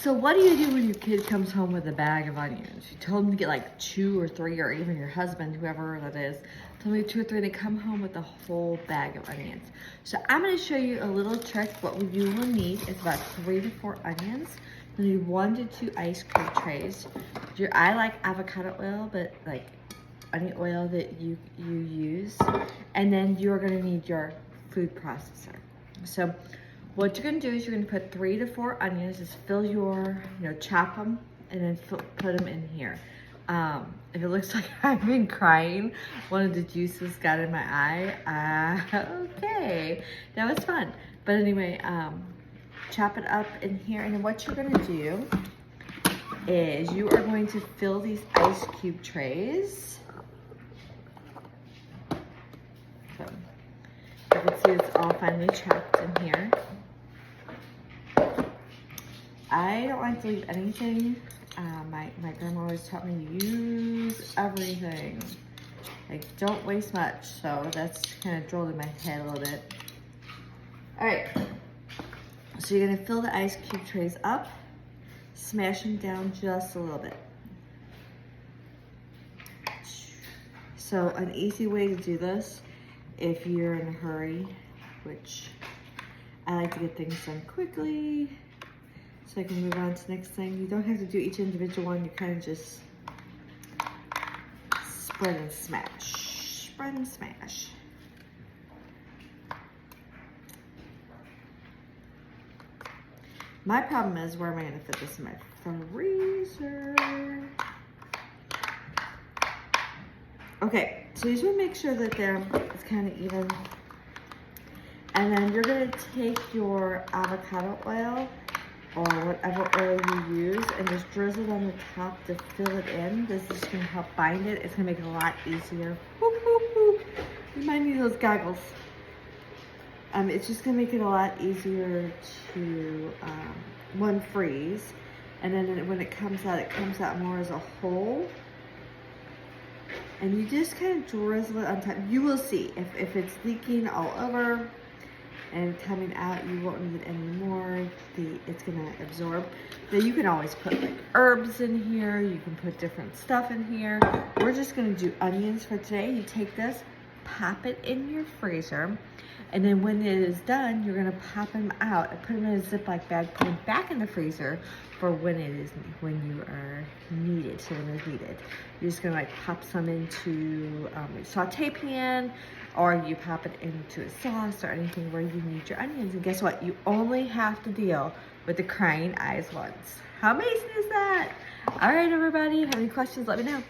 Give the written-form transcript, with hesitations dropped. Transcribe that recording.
So what do you do when your kid comes home with a bag of onions? You told them to get like 2 or 3, or even your husband, whoever that is, told me 2 or 3, they come home with a whole bag of onions. So I'm gonna show you a little trick. What you will need is about 3 to 4 onions. You need 1 to 2 ice cube trays. I like avocado oil, but like any oil that you use. And then you're gonna need your food processor. So what you're gonna do is you're gonna put 3 to 4 onions, just fill your, chop them, and then put them in here. If it looks like I've been crying, one of the juices got in my eye. Okay, that was fun. But anyway, chop it up in here, and then what you're gonna do is you are going to fill these ice cube trays. So you can see it's all finely chopped in here. I don't like to leave anything. My grandma always taught me to use everything. Like, don't waste much. So that's kind of drilled in my head a little bit. All right. So you're gonna fill the ice cube trays up, smash them down just a little bit. So an easy way to do this, if you're in a hurry, which I like to get things done quickly, so I can move on to the next thing. You don't have to do each individual one. You kind of just spread and smash. Spread and smash. My problem is, where am I gonna fit this in my freezer? Okay, so you just wanna make sure that it's kind of even. And then you're gonna take your avocado oil, or whatever oil you use, and just drizzle it on the top to fill it in. This is gonna help bind it. It's gonna make it a lot easier. Whoop, whoop, whoop. Remind me of those goggles. It's just gonna make it a lot easier to, one, freeze. And then when it comes out more as a whole. And you just kind of drizzle it on top. You will see if it's leaking all over and coming out, you won't need it anymore. It's gonna absorb. Now you can always put like herbs in here. You can put different stuff in here. We're just gonna do onions for today. You take this, pop it in your freezer, and then when it is done, you're gonna pop them out and put them in a Ziploc bag, put them back in the freezer for when you are needed. So when it's needed, you're just gonna like pop some into a saute pan, or you pop it into a sauce or anything where you need your onions. And guess what? You only have to deal with the crying eyes once. How amazing is that? All right, everybody, have any questions, let me know.